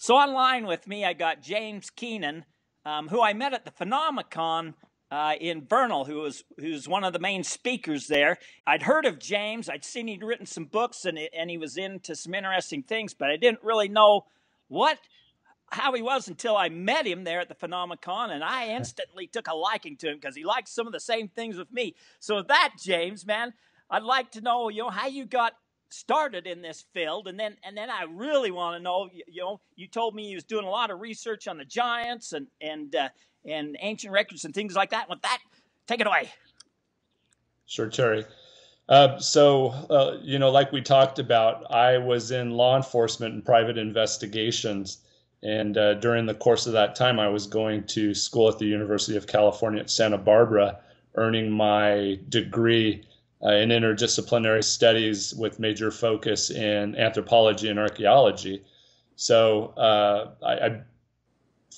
So online with me, I got James Keenan, who I met at the Phenomenon in Vernal, who's one of the main speakers there. I'd heard of James. I'd seen he'd written some books, and he was into some interesting things, but I didn't really know how he was until I met him there at the Phenomenon, and I instantly took a liking to him because he likes some of the same things with me. So with that, James, man, I'd like to know, how you got started in this field, and then I really want to know, you told me you was doing a lot of research on the giants and ancient records and things like that. With that, take it away. Sure, Terry. Like we talked about, I was in law enforcement and private investigations, and during the course of that time, I was going to school at the University of California at Santa Barbara, earning my degree in interdisciplinary studies with major focus in anthropology and archaeology. So I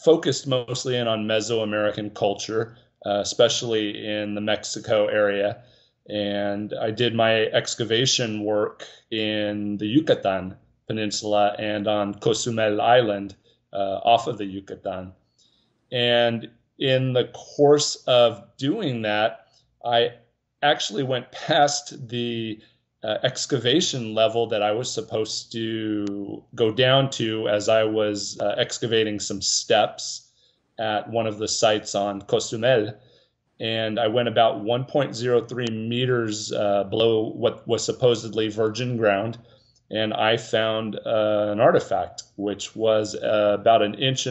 focused mostly in on Mesoamerican culture, especially in the Mexico area. And I did my excavation work in the Yucatan Peninsula and on Cozumel Island off of the Yucatan. And in the course of doing that, I actually went past the excavation level that I was supposed to go down to as I was excavating some steps at one of the sites on Cozumel. And I went about 1.03 meters below what was supposedly virgin ground. And I found an artifact, which was about 1.5 inch,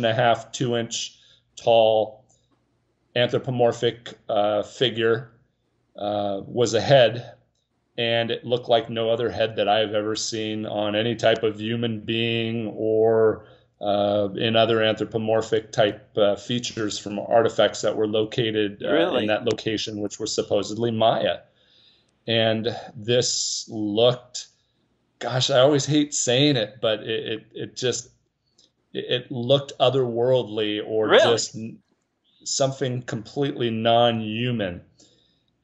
2 inch tall anthropomorphic figure. Was a head, and it looked like no other head that I've ever seen on any type of human being or in other anthropomorphic type features from artifacts that were located in that location, which were supposedly Maya. And this looked, gosh, I always hate saying it, but it looked otherworldly or just something completely non-human.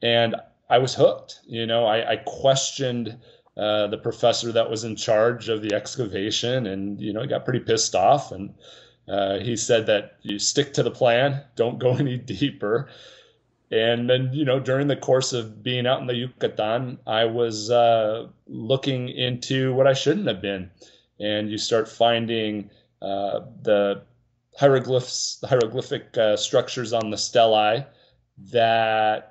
And I was hooked. I questioned the professor that was in charge of the excavation, and I got pretty pissed off. And he said that you stick to the plan, don't go any deeper. And then during the course of being out in the Yucatan, I was looking into what I shouldn't have been. And you start finding the hieroglyphic structures on the stelae that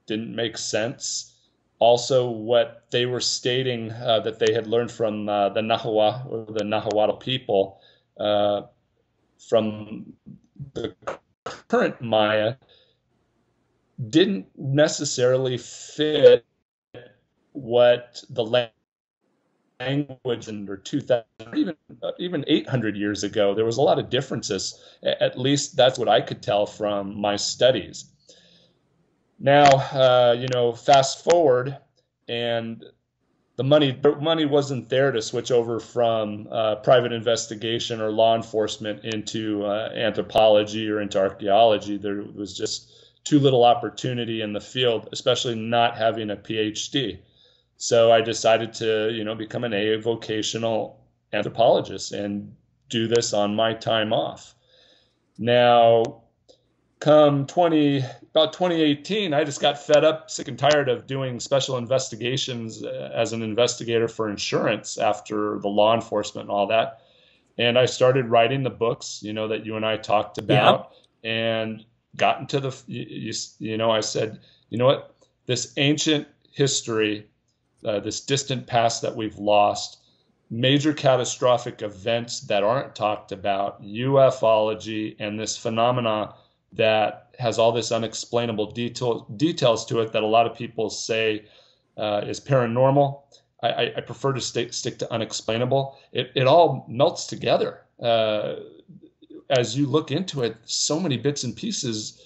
didn't make sense. Also, what they were stating that they had learned from the Nahua, or the Nahuatl people, from the current Maya, didn't necessarily fit what the language under 2,000 or even 800 years ago. There was a lot of differences. At least that's what I could tell from my studies. Now, fast forward, and the money wasn't there to switch over from private investigation or law enforcement into anthropology or into archaeology. There was just too little opportunity in the field, especially not having a PhD. So I decided to, become an avocational anthropologist and do this on my time off. Now, come about 2018, I just got fed up, sick and tired of doing special investigations as an investigator for insurance after the law enforcement and all that. And I started writing the books, that you and I talked about, and got into I said, what, this ancient history, this distant past that we've lost, major catastrophic events that aren't talked about, ufology, and this phenomena that has all this unexplainable details to it that a lot of people say is paranormal. I prefer to stick to unexplainable. It all melts together. As you look into it, so many bits and pieces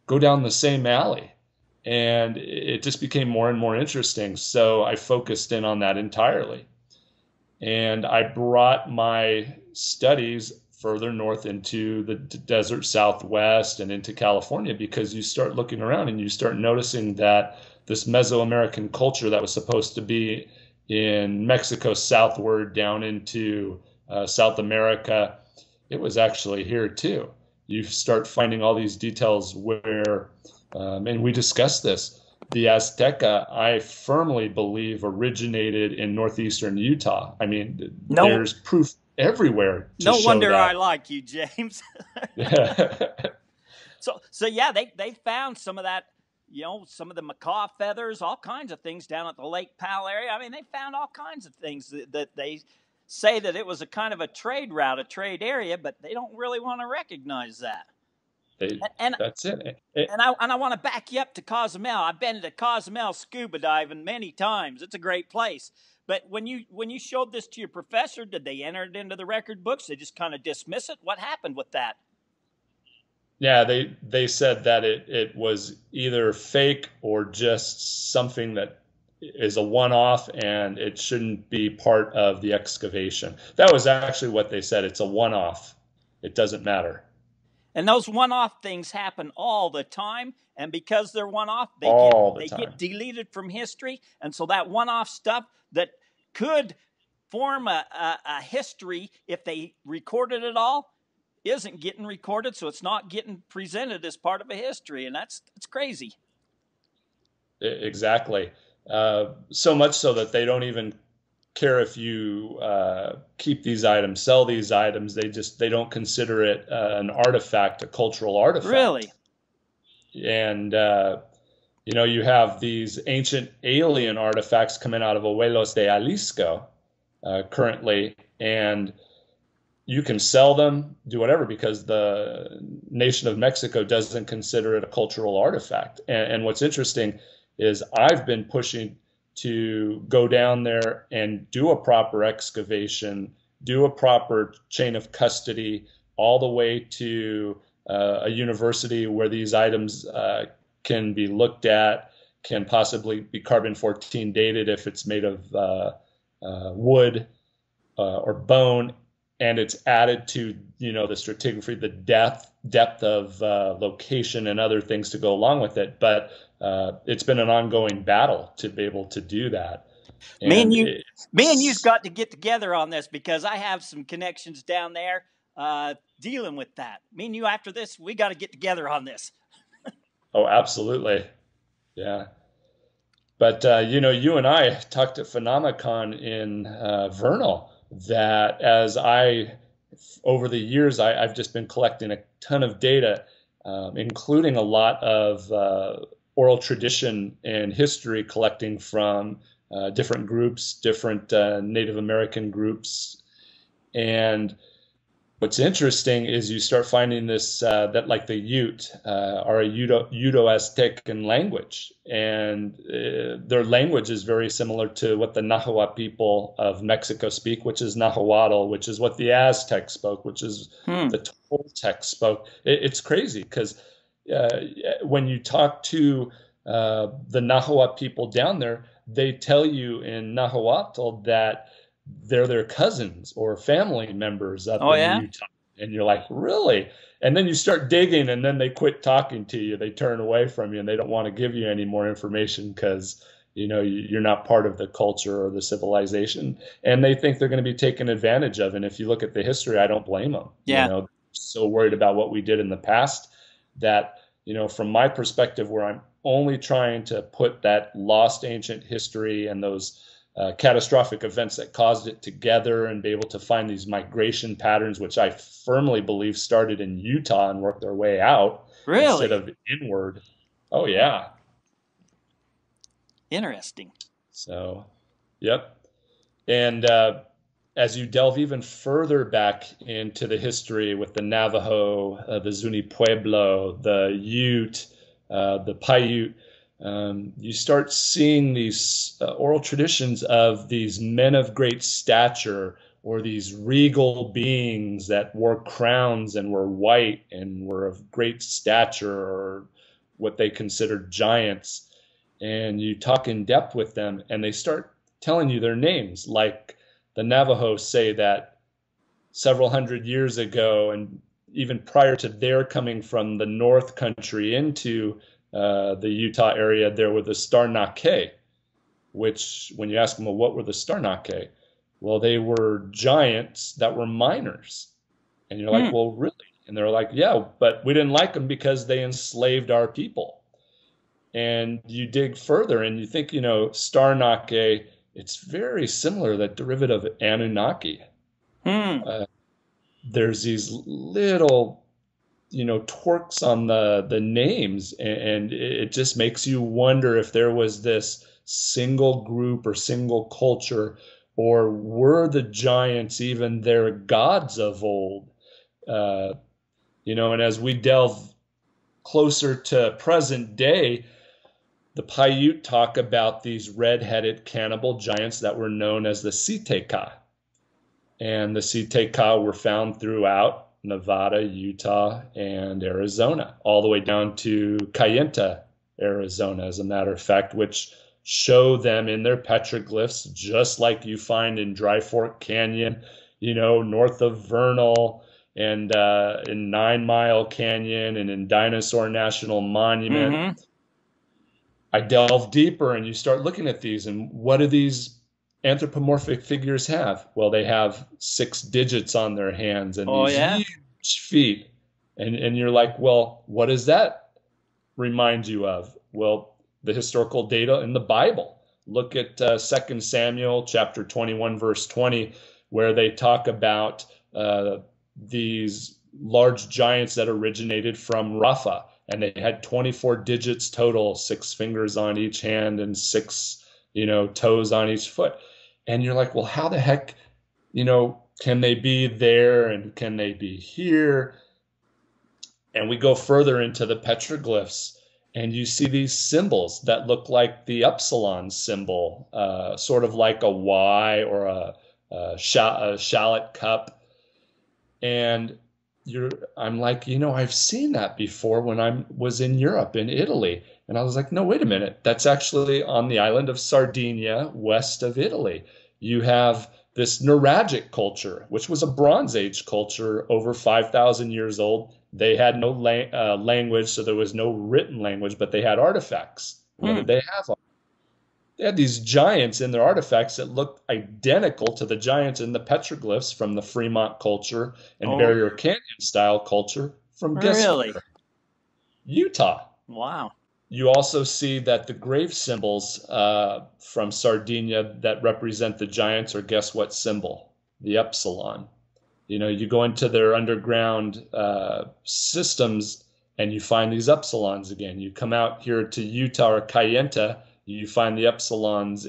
go down the same alley. And it just became more and more interesting. So I focused in on that entirely. And I brought my studies further north into the desert Southwest and into California, because you start looking around and you start noticing that this Mesoamerican culture that was supposed to be in Mexico southward down into South America it was actually here too. You start finding all these details where, and we discussed this, the Azteca, I firmly believe, originated in northeastern Utah. I mean, No, there's proof everywhere to no show wonder I that. like you, James. So yeah, they found some of that, some of the macaw feathers, all kinds of things down at the Lake Powell area. I mean, they found all kinds of things that they say that it was a kind of a trade route, a trade area, but they don't really want to recognize that. And That's it. and I want to back you up to Cozumel. I've been to Cozumel scuba diving many times. It's a great place. But when you showed this to your professor, did they enter it into the record books? They just kind of dismiss it? What happened with that? Yeah, they said that it was either fake or just something that is a one-off and it shouldn't be part of the excavation. That was actually what they said. It's a one-off. It doesn't matter. And those one-off things happen all the time, and because they're one-off, they get deleted from history. And so that one-off stuff that could form a history if they recorded it all isn't getting recorded, so it's not getting presented as part of a history, and that's crazy. Exactly. So much so that they don't even care if you keep these items, sell these items. They don't consider it an artifact, a cultural artifact. Really? And you have these ancient alien artifacts coming out of Abuelos de Jalisco currently, and you can sell them, do whatever, because the nation of Mexico doesn't consider it a cultural artifact. And what's interesting is I've been pushing to go down there and do a proper excavation, do a proper chain of custody, all the way to a university where these items can be looked at, can possibly be carbon-14 dated if it's made of wood or bone, and it's added to the stratigraphy, the depth of location and other things to go along with it. But it's been an ongoing battle to be able to do that. Me and you've got to get together on this, because I have some connections down there dealing with that. Me and you, after this, we got to get together on this. Oh, absolutely. Yeah. But, you and I talked at Phenomicon in Vernal that over the years, I've just been collecting a ton of data, including a lot of oral tradition and history, collecting from different groups, different Native American groups. And what's interesting is you start finding this, that like the Ute are a Uto-Aztecan language. And their language is very similar to what the Nahuatl people of Mexico speak, which is Nahuatl, which is what the Aztecs spoke, which is the Toltecs spoke. It's crazy because when you talk to the Nahuatl people down there, they tell you in Nahuatl that they're their cousins or family members up in Utah. And you're like, really? And then you start digging, and then they quit talking to you. They turn away from you, and they don't want to give you any more information because, you're not part of the culture or the civilization. And they think they're going to be taken advantage of. And if you look at the history, I don't blame them. Yeah. They're so worried about what we did in the past that, from my perspective, where I'm only trying to put that lost ancient history and those catastrophic events that caused it together and be able to find these migration patterns, which I firmly believe started in Utah and worked their way out instead of inward. Oh, yeah. Interesting. So, yep. And as you delve even further back into the history with the Navajo, the Zuni Pueblo, the Ute, the Paiute, you start seeing these oral traditions of these men of great stature, or these regal beings that wore crowns and were white and were of great stature, or what they considered giants. And you talk in depth with them, and they start telling you their names. Like the Navajo say that several hundred years ago, and even prior to their coming from the North Country into the Utah area, there were the Starnake, which when you ask them, well, what were the Starnake? Well, they were giants that were miners. And you're like, well, really? And they're like, yeah, but we didn't like them because they enslaved our people. And you dig further and you think, Starnake, it's very similar, that derivative of Anunnaki. There's these little, twerks on the names, and it just makes you wonder if there was this single group or single culture, or were the giants even their gods of old? And as we delve closer to present day, the Paiute talk about these red-headed cannibal giants that were known as the Siteka. And the Siteka were found throughout Nevada, Utah, and Arizona, all the way down to Kayenta, Arizona, as a matter of fact, which show them in their petroglyphs, just like you find in Dry Fork Canyon, north of Vernal, and in 9 Mile Canyon, and in Dinosaur National Monument. I delve deeper and you start looking at these, and what do these anthropomorphic figures have? Well, they have 6 digits on their hands and these huge feet. And you're like, well, what does that remind you of? Well, the historical data in the Bible. Look at 2 Samuel chapter 21, verse 20, where they talk about these large giants that originated from Rapha. And they had 24 digits total, 6 fingers on each hand and 6, toes on each foot. And you're like, well, how the heck, can they be there and can they be here? And we go further into the petroglyphs, and you see these symbols that look like the Upsilon symbol, sort of like a Y or a shallot cup. And I'm like, I've seen that before when I was in Europe, in Italy. And I was like, no, wait a minute. That's actually on the island of Sardinia, west of Italy. You have this Nuragic culture, which was a Bronze Age culture over 5,000 years old. They had no language, so there was no written language, but they had artifacts. What did they have? They had these giants in their artifacts that looked identical to the giants in the petroglyphs from the Fremont culture and Barrier Canyon style culture from Utah. Wow. You also see that the grave symbols from Sardinia that represent the giants are, guess what symbol? The Upsilon. You go into their underground systems and you find these Upsilons again. You come out here to Utah or Kayenta, you find the Upsilons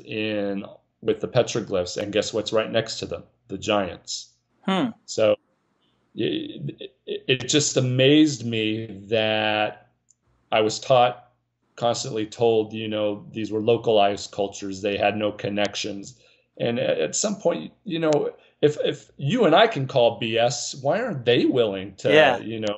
with the petroglyphs, and guess what's right next to them? The giants. So it just amazed me that I was constantly told, these were localized cultures. They had no connections. And at some point, if you and I can call BS, why aren't they willing to,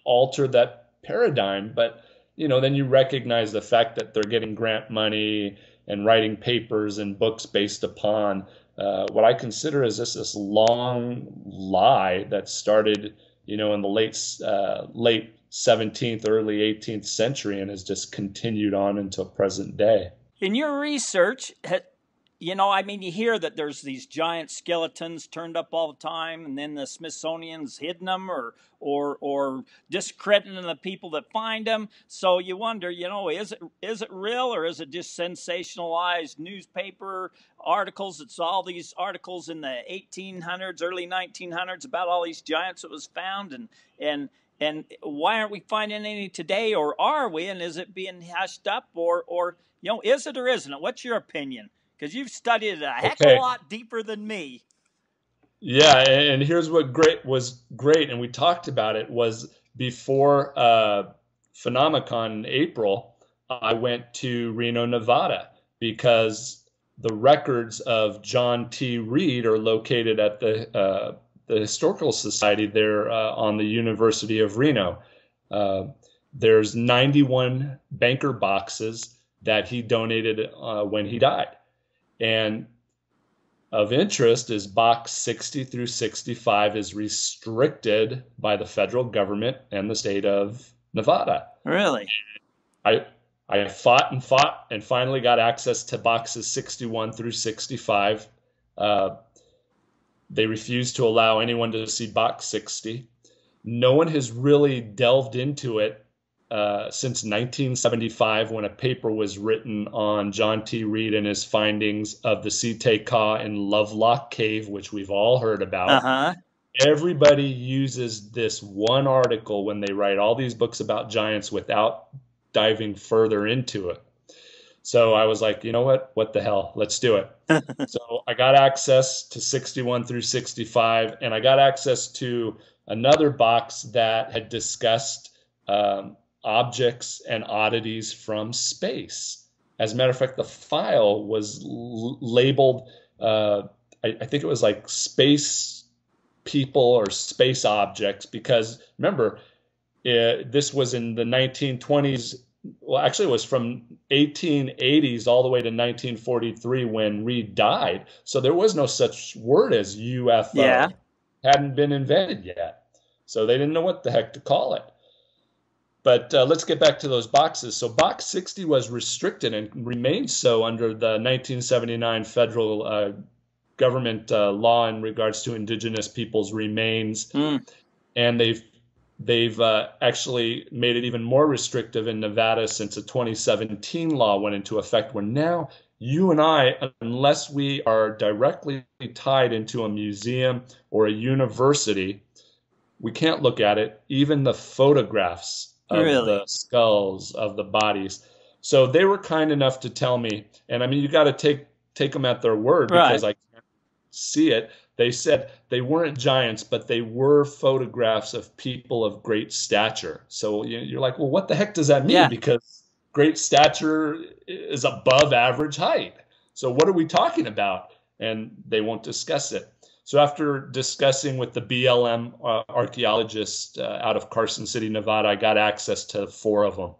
alter that paradigm? But then you recognize the fact that they're getting grant money and writing papers and books based upon what I consider as this long lie that started, in the late 17th, early 18th century and has just continued on until present day. In your research, you hear that there's these giant skeletons turned up all the time, and then the Smithsonian's hidden them or discrediting the people that find them. So you wonder, is it real, or is it just sensationalized newspaper articles? It's all these articles in the 1800s, early 1900s about all these giants that was found, and why aren't we finding any today, or are we? And is it being hushed up, or is it or isn't it? What's your opinion? Because you've studied it a heck of a lot deeper than me. Yeah, and here's what was great, and we talked about it, was before Phenomicon in April, I went to Reno, Nevada, because the records of John T. Reed are located at the Historical Society there on the University of Reno. There's 91 banker boxes that he donated when he died. And of interest is box 60 through 65 is restricted by the federal government and the state of Nevada. Really? I fought and finally got access to boxes 61 through 65. They refuse to allow anyone to see Box 60. No one has really delved into it since 1975, when a paper was written on John T. Reed and his findings of the Sea-Tay-Ka in Lovelock Cave, which we've all heard about. Uh-huh. Everybody uses this one article when they write all these books about giants without diving further into it. So I was like, you know what? What the hell? Let's do it. So I got access to 61 through 65, and I got access to another box that had discussed objects and oddities from space. As a matter of fact, the file was labeled, I think it was like space people or space objects, because remember, this was in the 1920s. Well, actually, it was from 1880s all the way to 1943 when Reed died. So there was no such word as UFO. Yeah. Hadn't been invented yet. So they didn't know what the heck to call it. But let's get back to those boxes. So Box 60 was restricted and remained so under the 1979 federal government law in regards to indigenous peoples' remains. And they've actually made it even more restrictive in Nevada since a 2017 law went into effect, where now you and I, unless we are directly tied into a museum or a university, we can't look at it, even the photographs of the skulls of the bodies. So they were kind enough to tell me, and I mean, you got to take them at their word, because I can't see it. They said they weren't giants, but they were photographs of people of great stature. So you're like, well, what the heck does that mean? Yeah. Because great stature is above average height. So what are we talking about? And they won't discuss it. So after discussing with the BLM archaeologist out of Carson City, Nevada, I got access to 4 of them.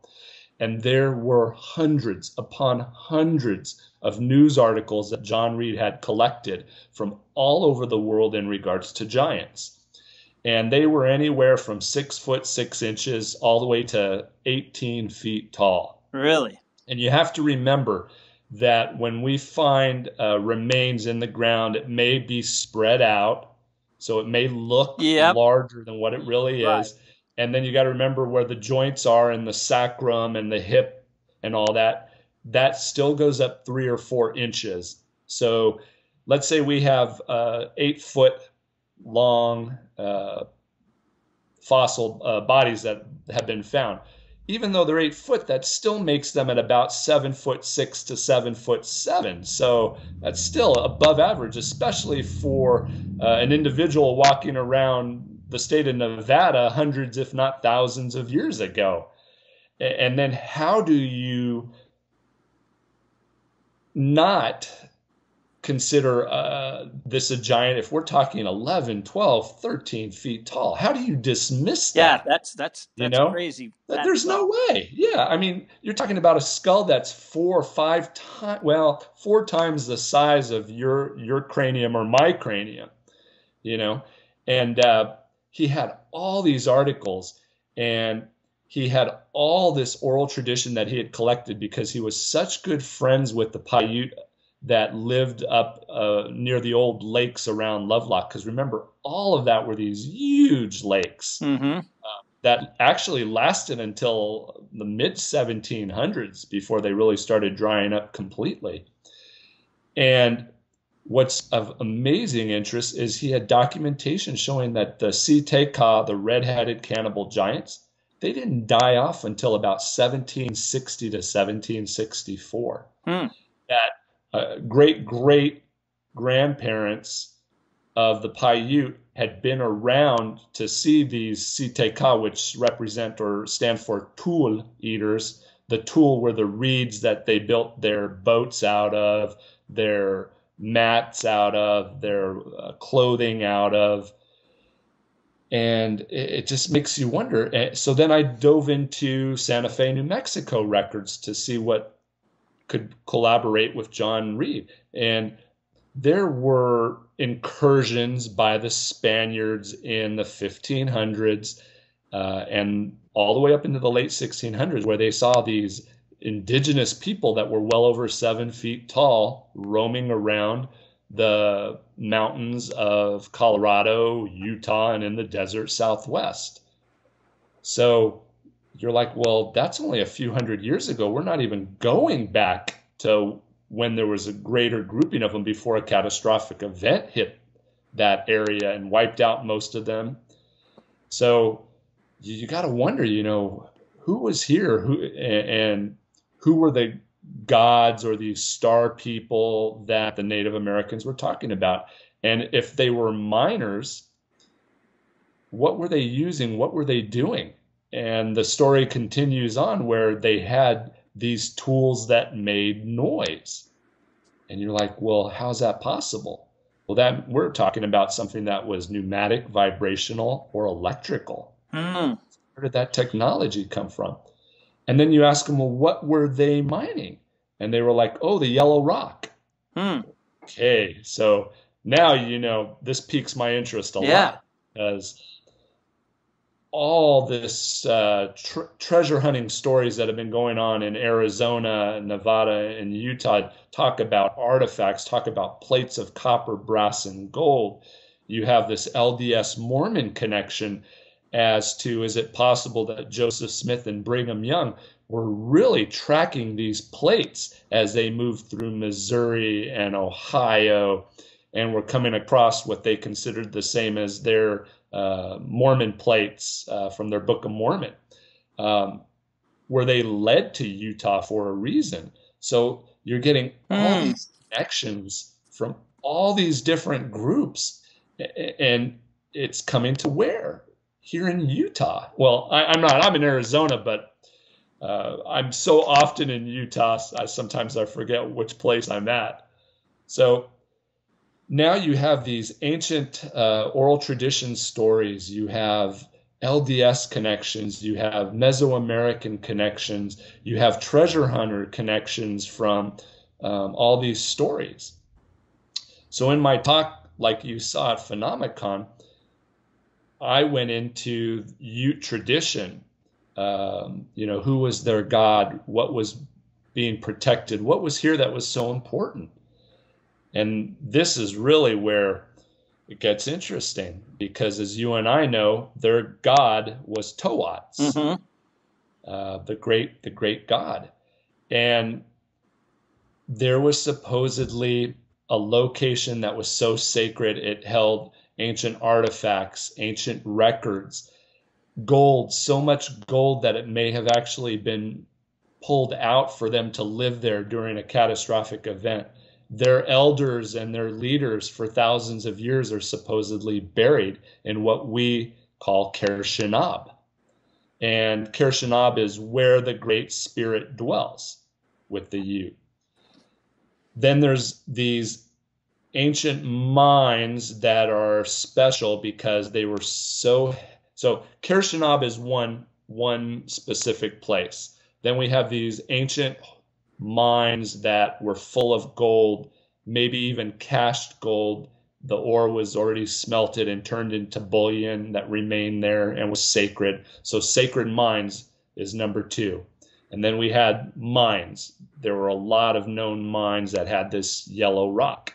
And there were hundreds upon hundreds of news articles that John Reed had collected from all over the world in regards to giants. And they were anywhere from 6 foot 6 inches all the way to 18 feet tall. Really? And you have to remember that when we find remains in the ground, it may be spread out. So it may look larger than what it really is. And then you got to remember where the joints are in the sacrum and the hip and all that. That still goes up 3 or 4 inches. So let's say we have 8 foot long fossil bodies that have been found. Even though they're 8 foot, that still makes them at about 7 foot 6 to 7 foot 7. So that's still above average, especially for an individual walking around the state of Nevada hundreds, if not thousands of years ago. And then how do you not consider this a giant if we're talking 11, 12, 13 feet tall? How do you dismiss that? Yeah, that's crazy. There's no way. Yeah, I mean, you're talking about a skull that's 4 or 5 times, well, 4 times the size of your cranium or my cranium, and he had all these articles, and he had all this oral tradition that he had collected because he was such good friends with the Paiute that lived up near the old lakes around Lovelock. Because remember, all of that were these huge lakes that actually lasted until the mid-1700s before they really started drying up completely. And what's of amazing interest is he had documentation showing that the Sea-Tay-Ka, the red-headed cannibal giants, they didn't die off until about 1760 to 1764. That great-great-grandparents of the Paiute had been around to see these Sea-Tay-Ka, which represent or stand for tool eaters. The tool were the reeds that they built their boats out of, their mats out of, their clothing out of. And it just makes you wonder. So then I dove into Santa Fe, New Mexico records to see what could collaborate with John Reed. And there were incursions by the Spaniards in the 1500s and all the way up into the late 1600s, where they saw these indigenous people that were well over 7 feet tall roaming around the mountains of Colorado, Utah, and in the desert Southwest. So you're like, well, that's only a few hundred years ago. We're not even going back to when there was a greater grouping of them before a catastrophic event hit that area and wiped out most of them. So you got to wonder, who was here, and who were the gods or these star people that the Native Americans were talking about? And if they were miners, what were they using? What were they doing? And the story continues on where they had these tools that made noise. And you're like, well, how's that possible? Well, that we're talking about something that was pneumatic, vibrational, or electrical. Where did that technology come from? And then you ask them, well, what were they mining? And they were like, oh, the yellow rock. Okay, so now, this piques my interest a lot, because all this treasure hunting stories that have been going on in Arizona, Nevada, and Utah talk about artifacts, talk about plates of copper, brass, and gold. You have this LDS Mormon connection as to, is it possible that Joseph Smith and Brigham Young were really tracking these plates as they moved through Missouri and Ohio, and were coming across what they considered the same as their Mormon plates from their Book of Mormon, where they led to Utah for a reason. So you're getting all these connections from all these different groups, and it's coming to where? Here in Utah. Well, I'm not. I'm in Arizona, but I'm so often in Utah, sometimes I forget which place I'm at. So now you have these ancient oral tradition stories. You have LDS connections. You have Mesoamerican connections. You have treasure hunter connections from all these stories. So in my talk, like you saw at Phenomicon, I went into Ute tradition. Who was their god? What was being protected? What was here that was so important? And this is really where it gets interesting, because as you and I know, their god was Toats, the great god. And there was supposedly a location that was so sacred, it held ancient artifacts, ancient records, gold, so much gold that it may have actually been pulled out for them to live there during a catastrophic event. Their elders and their leaders for thousands of years are supposedly buried in what we call Ker-Shinab. And Ker-Shinab is where the Great Spirit dwells with the Ute. Then there's these ancient mines that are special because they were so Ker-Shinab is one specific place. Then we have these ancient mines that were full of gold, maybe even cached gold. The ore was already smelted and turned into bullion that remained there and was sacred. So sacred mines is number 2. And then we had mines. There were a lot of known mines that had this yellow rock.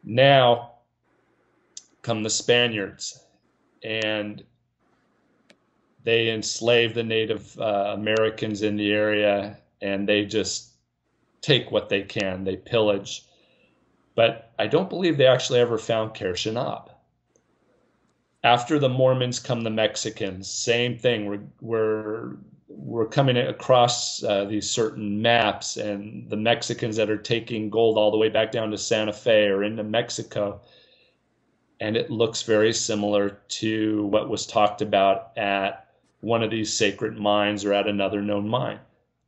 Now come the Spaniards, and they enslaved the Native Americans in the area, and they just take what they can. They pillage. But I don't believe they actually ever found Ker-Shinab. After the Mormons come the Mexicans. Same thing. We're coming across these certain maps, and the Mexicans that are taking gold all the way back down to Santa Fe or into Mexico. And it looks very similar to what was talked about at one of these sacred mines or at another known mine.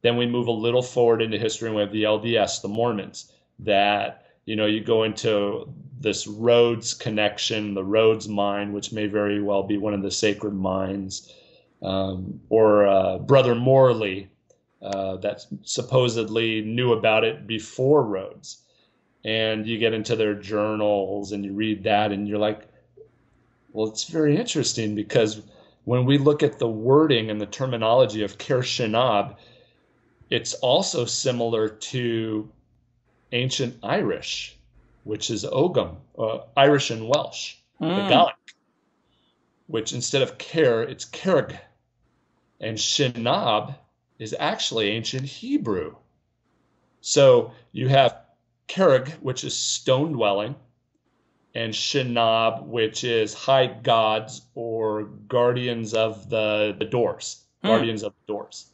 Then we move a little forward into history, and we have the LDS, the Mormons, that, you go into this Rhodes connection, the Rhodes mine, which may very well be one of the sacred mines, or Brother Morley, that supposedly knew about it before Rhodes. And you get into their journals and you read that, and you're like, well, it's very interesting, because when we look at the wording and the terminology of Ker-Shinab, it's also similar to ancient Irish, which is Ogham, Irish and Welsh, the Gaelic, which instead of care, it's Carrig. And Shinab is actually ancient Hebrew. So you have Carrig, which is stone dwelling, and Shinab, which is high gods or guardians of the doors, guardians of the doors.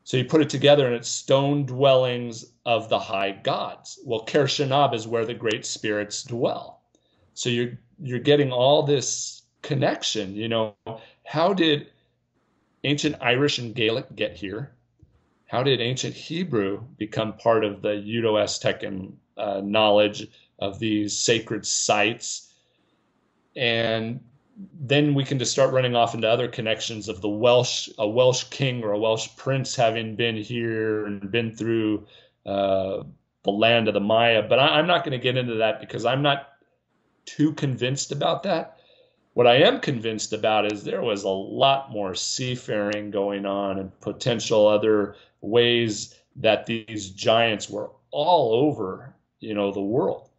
So you put it together and it's stone dwellings of the high gods. Well, Ker Shinab is where the great spirits dwell. So you're getting all this connection. You know, how did ancient Irish and Gaelic get here? How did ancient Hebrew become part of the Uto-Aztecan knowledge of these sacred sites? And then we can just start running off into other connections of a Welsh king or a Welsh prince having been here and been through the land of the Maya. But I'm not going to get into that because I'm not too convinced about that. What I am convinced about is there was a lot more seafaring going on and potential other ways that these giants were all over, you know, the world.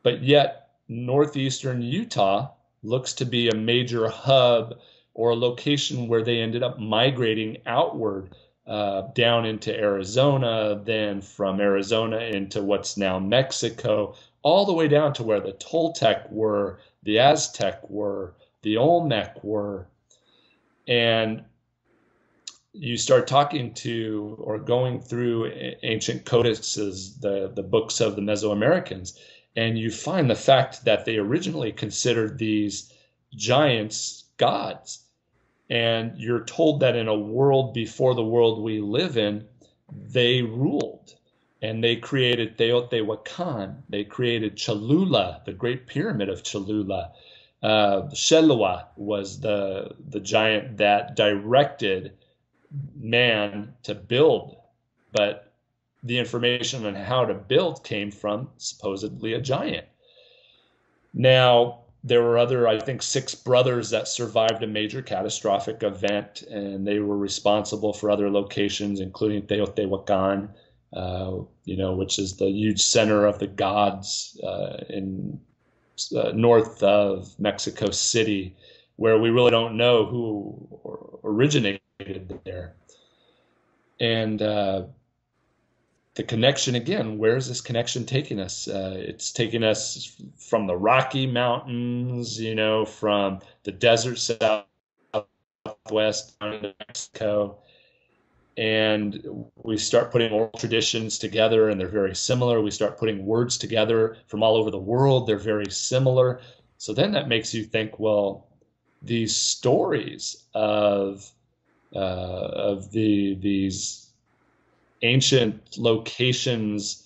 But yet northeastern Utah looks to be a major hub or a location where they ended up migrating outward down into Arizona, then from Arizona into what's now Mexico, all the way down to where the Toltec were, the Aztec were, the Olmec were. And you start talking to or going through ancient codices, the books of the Mesoamericans, and you find the fact that they originally considered these giants gods. And you're told that in a world before the world we live in, they ruled. And they created Teotihuacan. They created Cholula, the Great Pyramid of Cholula. Shelua was the giant that directed man to build. But the information on how to build came from supposedly a giant. Now, there were other, I think, 6 brothers that survived a major catastrophic event, and they were responsible for other locations, including Teotihuacan, which is the huge center of the gods in north of Mexico City, where we really don't know who originated there. And the connection, again, where is this connection taking us? It's taking us from the Rocky Mountains, you know, from the desert southwest down into Mexico. And we start putting oral traditions together, and they're very similar. We start putting words together from all over the world. They're very similar. So then that makes you think, well, these stories of these ancient locations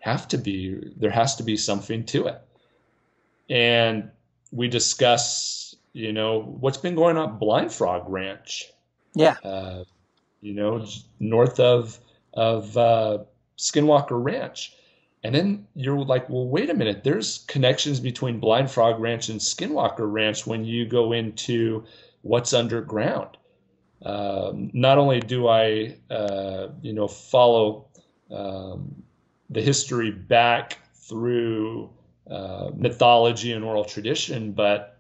there has to be something to it. And we discuss, you know, what's been going on at Blind Frog Ranch. Yeah. North of SKINWALKER Ranch. And then you're like, well, wait a minute, there's connections between Blind Frog Ranch and SKINWALKER Ranch when you go into what's underground. Not only do I, follow the history back through mythology and oral tradition, but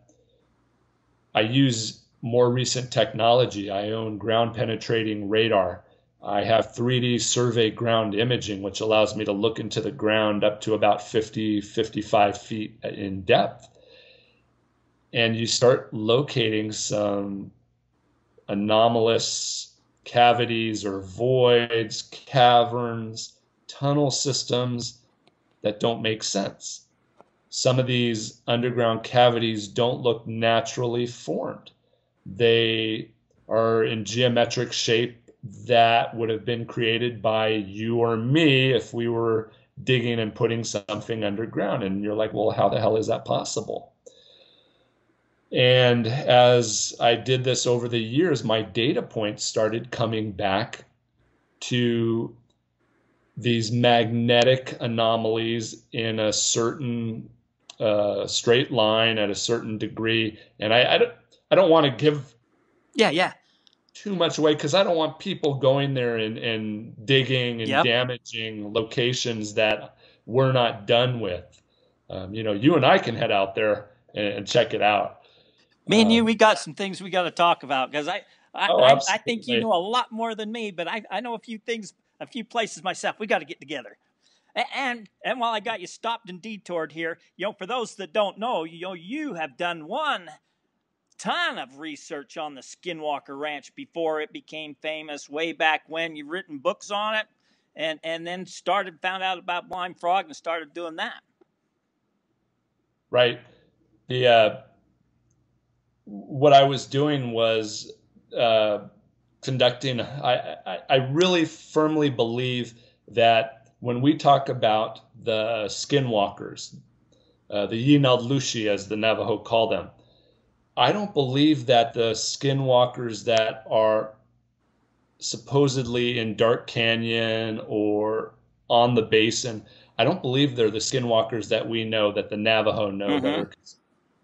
I use more recent technology. I own ground penetrating radar. I have 3D survey ground imaging, which allows me to look into the ground up to about 55 feet in depth. And you start locating some anomalous cavities or voids, caverns, tunnel systems that don't make sense. Some of these underground cavities don't look naturally formed. They are in geometric shape that would have been created by you or me if we were digging and putting something underground. And you're like, well, how the hell is that possible? And as I did this over the years, my data points started coming back to these magnetic anomalies in a certain straight line at a certain degree. And I don't want to give too much away because I don't want people going there and digging and damaging locations that we're not done with. you and I can head out there and check it out. Me and you, we got some things we got to talk about, because I think you know a lot more than me, but I know a few things, a few places myself. We got to get together. And while I got you stopped and detoured here, for those that don't know, you have done one ton of research on the SKINWALKER Ranch before it became famous, way back when. You've written books on it, and then found out about Blind Frog and started doing that. Right. What I was doing was conducting. I really firmly believe that when we talk about the skinwalkers, the Yinaldlushi, as the Navajo call them, I don't believe that the skinwalkers that are supposedly in Dark Canyon or on the basin, I don't believe they're the skinwalkers that we know, that the Navajo know, that are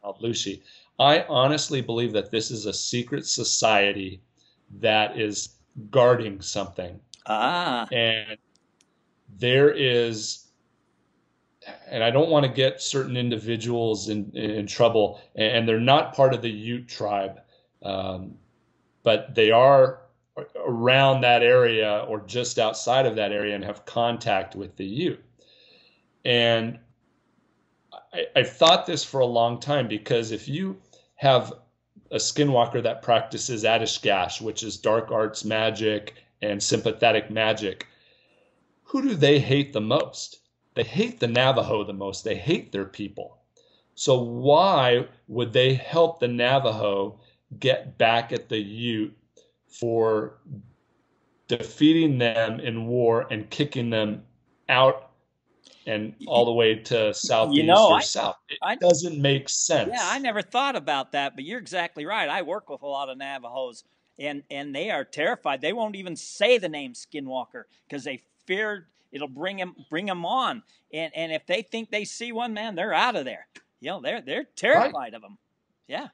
Yinaldlushi. I honestly believe that this is a secret society that is guarding something. And there is, and I don't want to get certain individuals in trouble, and they're not part of the Ute tribe, but they are around that area or just outside of that area and have contact with the Ute. And I've thought this for a long time, because if you have a skinwalker that practices Adishgash, which is dark arts magic and sympathetic magic, who do they hate the most? They hate the Navajo the most. They hate their people. So why would they help the Navajo get back at the Ute for defeating them in war and kicking them out and all the way to southeast or south? It doesn't make sense. Yeah, I never thought about that, but you're exactly right. I work with a lot of Navajos, and they are terrified. They won't even say the name Skinwalker because they fear it'll bring them on. And if they think they see one, man, they're out of there. They're terrified of them. Yeah.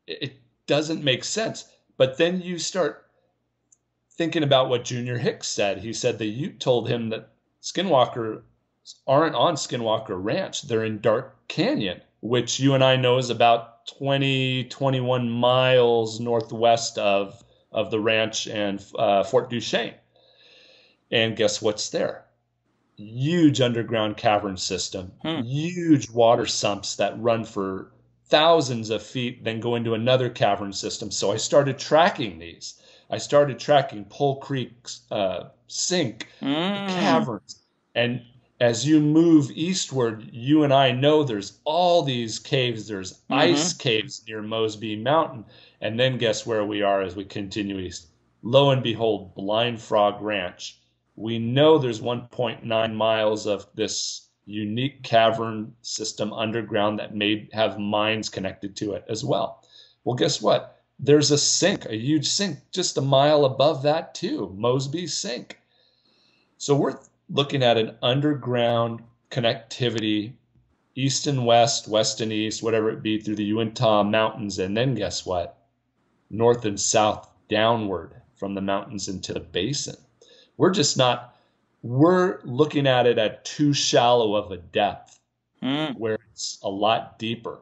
It doesn't make sense. But then you start thinking about what Junior Hicks said. He said the Ute told him that Skinwalker aren't on SKINWALKER Ranch. They're in Dark Canyon, which you and I know is about 21 miles northwest of the ranch and Fort Duchesne. And guess what's there? Huge underground cavern system, huge water sumps that run for thousands of feet, then go into another cavern system. So I started tracking these. I started tracking Pole Creek's sink, the caverns. And as you move eastward, you and I know there's all these caves. There's ice caves near Mosby Mountain. And then guess where we are as we continue east? Lo and behold, Blind Frog Ranch. We know there's 1.9 miles of this unique cavern system underground that may have mines connected to it as well. Well, guess what? There's a sink, a huge sink, just a mile above that too, Mosby Sink. So we're looking at an underground connectivity, east and west, west and east, whatever it be, through the Uintah Mountains. And then guess what? North and south, downward from the mountains into the basin. We're looking at it at too shallow of a depth, where it's a lot deeper.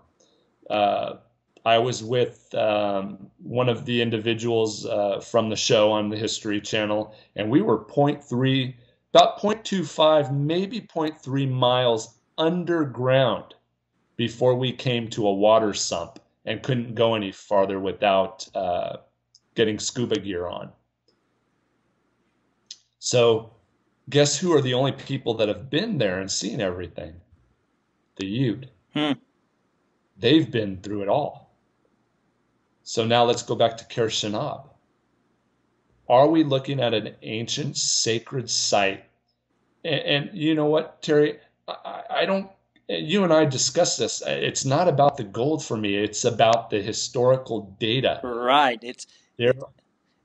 I was with one of the individuals from the show on the History Channel, and we were about 0.25, maybe 0.3 miles underground before we came to a water sump and couldn't go any farther without getting scuba gear on. So guess who are the only people that have been there and seen everything? The Ute. They've been through it all. So now let's go back to Kershenab. Are we looking at an ancient sacred site? And you know what, Terry? I don't, you and I discussed this. It's not about the gold for me. It's about the historical data. Right.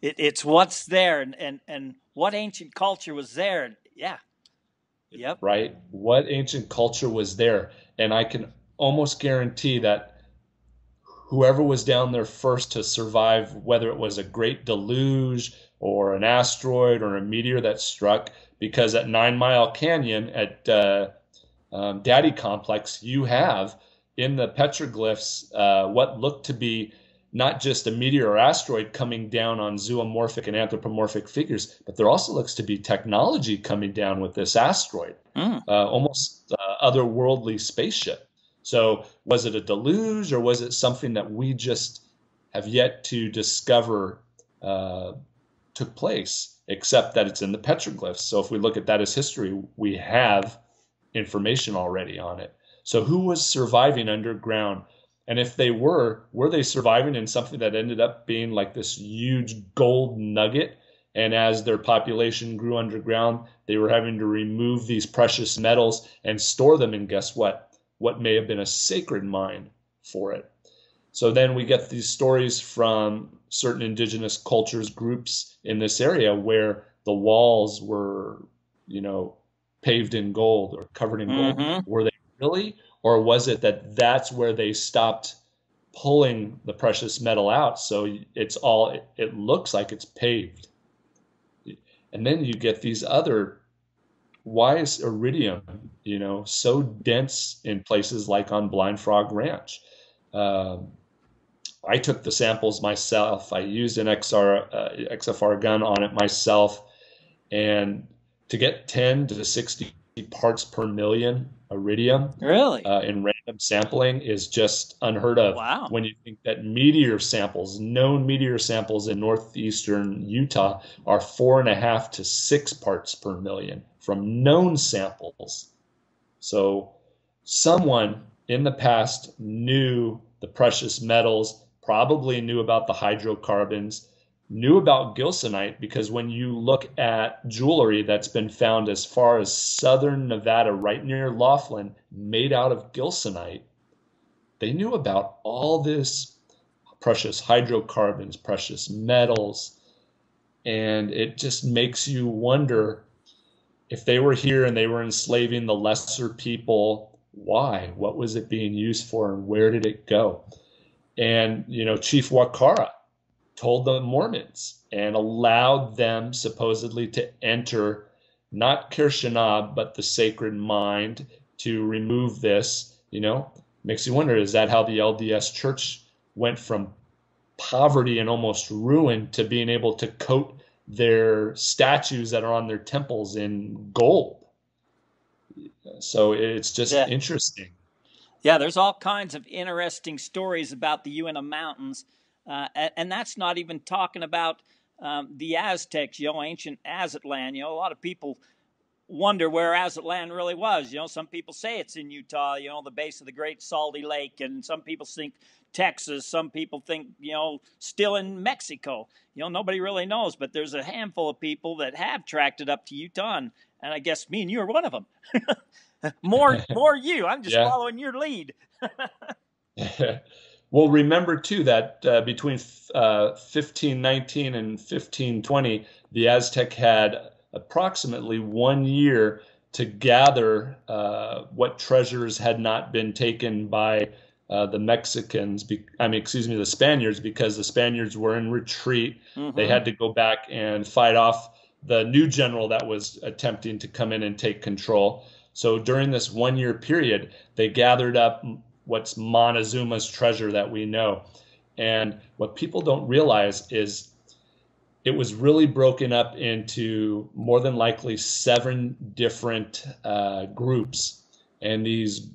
It's what's there and what ancient culture was there. Yeah. Yep. Right. What ancient culture was there? And I can almost guarantee that whoever was down there first to survive, whether it was a great deluge or an asteroid or a meteor that struck, because at 9 Mile Canyon at daddy complex, you have in the petroglyphs what looked to be not just a meteor or asteroid coming down on zoomorphic and anthropomorphic figures, but there also looks to be technology coming down with this asteroid, almost otherworldly spaceship. So was it a deluge, or was it something that we just have yet to discover took place, except that it's in the petroglyphs? So if we look at that as history, we have information already on it. So who was surviving underground? And if they were they surviving in something that ended up being like this huge gold nugget? And as their population grew underground, they were having to remove these precious metals and store them in, guess what? What may have been a sacred mine for it. So then we get these stories from certain indigenous cultures, groups in this area where the walls were, paved in gold or covered in gold. Were they really? Or was it that that's where they stopped pulling the precious metal out? So it looks like it's paved. And then you get these other, why is iridium, so dense in places like on Blind Frog Ranch? I took the samples myself. I used an XFR gun on it myself. And to get 10 to 60 parts per million iridium really in random sampling is just unheard of. Wow. When you think that known meteor samples in northeastern Utah are 4.5 to 6 parts per million from known samples. So someone in the past knew the precious metals, probably knew about the hydrocarbons, knew about gilsonite, because when you look at jewelry that's been found as far as southern Nevada, right near Laughlin, made out of gilsonite, they knew about all this precious hydrocarbons, precious metals, and it just makes you wonder, if they were here and they were enslaving the lesser people, why? What was it being used for, and where did it go? And, Chief Wakara told the Mormons and allowed them supposedly to enter not Kirshanab, but the sacred mind, to remove this. Makes you wonder, is that how the LDS church went from poverty and almost ruin to being able to coat their statues that are on their temples in gold? So it's just interesting. Yeah, there's all kinds of interesting stories about the Uinta Mountains. And that's not even talking about the Aztecs, ancient Aztlan. A lot of people wonder where Aztlan really was. Some people say it's in Utah, the base of the Great Salty Lake, and some people think Texas. Some people think, still in Mexico. Nobody really knows, but there's a handful of people that have tracked it up to Utah, and I guess me and you are one of them. More you. I'm just following your lead. Well, remember, too, that between 1519 and 1520, the Aztec had approximately 1 year to gather what treasures had not been taken by the the Spaniards, because the Spaniards were in retreat. They had to go back and fight off the new general that was attempting to come in and take control. So during this 1 year period, they gathered up what's Montezuma's treasure that we know. And what people don't realize is it was really broken up into more than likely 7 different groups. And these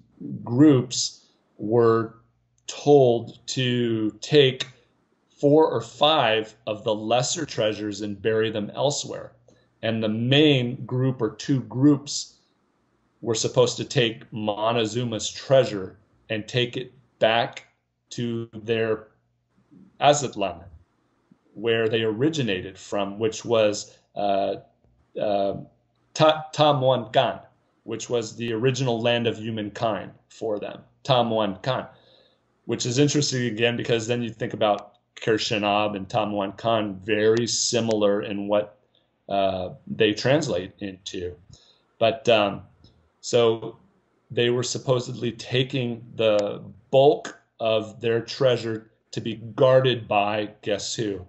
groups were told to take 4 or 5 of the lesser treasures and bury them elsewhere. And the main group, or 2 groups, were supposed to take Montezuma's treasure and take it back to their Aztlan, where they originated from, which was Tamuancan, which was the original land of humankind for them, Tamuancan, which is interesting again, because then you think about Kirshanab and Tamuancan, very similar in what they translate into. But so they were supposedly taking the bulk of their treasure to be guarded by, guess who?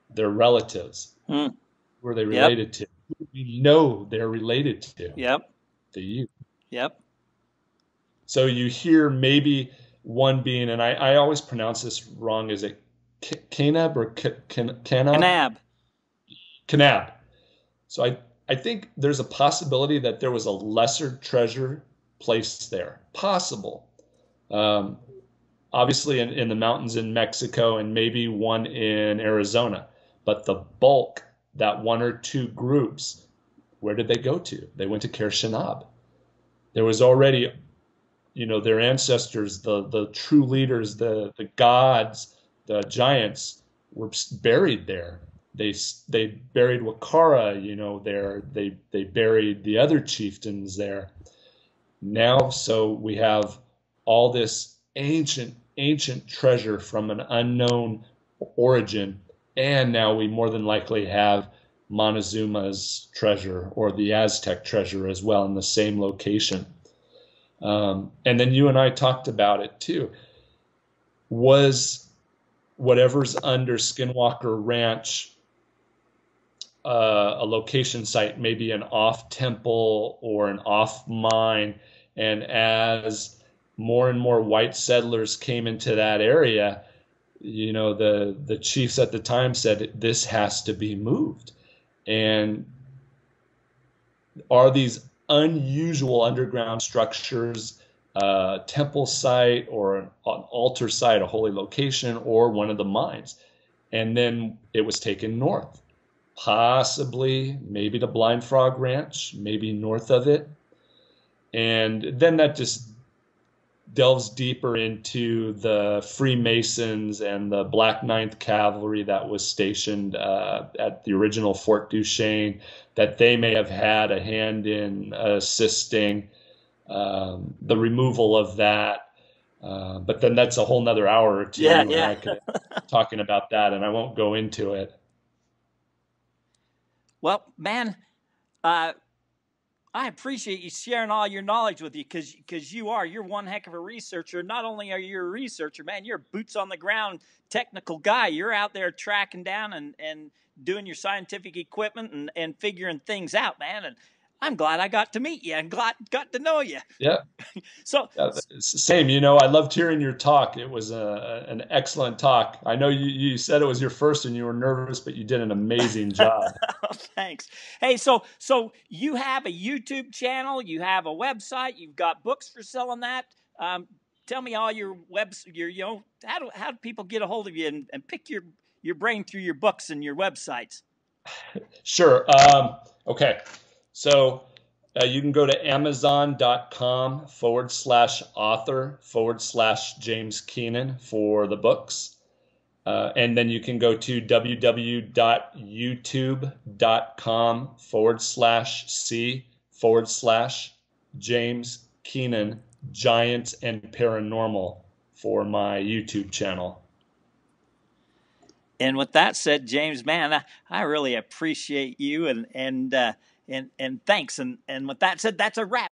Their relatives. Who are they related to? Who do we know they're related to? Yep. The youth. Yep. So you hear maybe one being, and I always pronounce this wrong. Is it Canab or Canab? Canab. Canab. So I think there's a possibility that there was a lesser treasure placed there. Possible. Obviously in the mountains in Mexico and maybe one in Arizona. But the bulk, that one or two groups, where did they go to? They went to Ker-Shanab. There was already, their ancestors, the true leaders, the gods, the giants were buried there. They buried Wakara, there. They buried the other chieftains there. Now, so we have all this ancient treasure from an unknown origin, and now we more than likely have Montezuma's treasure or the Aztec treasure as well in the same location. And then you and I talked about it too. Was whatever's under Skinwalker Ranch a location site, maybe an off temple or an off mine, and as more and more white settlers came into that area, the chiefs at the time said this has to be moved. And are these unusual underground structures a temple site or an altar site, a holy location, or one of the mines? And then it was taken north, possibly maybe the Blind Frog Ranch, maybe north of it. And then that just delves deeper into the Freemasons and the Black Ninth Cavalry that was stationed at the original Fort Duchesne, that they may have had a hand in assisting the removal of that. But then that's a whole nother hour or two. Yeah, and yeah. I could talking about that, and I won't go into it. Well, man, I appreciate you sharing all your knowledge with you, because you're one heck of a researcher. Not only are you a researcher, man, you're a boots on the ground technical guy. You're out there tracking down and doing your scientific equipment and figuring things out, man. And I'm glad I got to meet you and got to know you. Yeah. So same, I loved hearing your talk. It was an excellent talk. I know you said it was your first and you were nervous, but you did an amazing job. Oh, thanks. Hey, so you have a YouTube channel, you have a website, you've got books for selling that. Tell me all your how do people get a hold of you and pick your brain through your books and your websites? Sure. Okay. So you can go to amazon.com/author/James Keenan for the books. And then you can go to www.youtube.com/C/James Keenan, Giants and Paranormal for my YouTube channel. And with that said, James, man, I really appreciate you and thanks. And with that said, that's a wrap.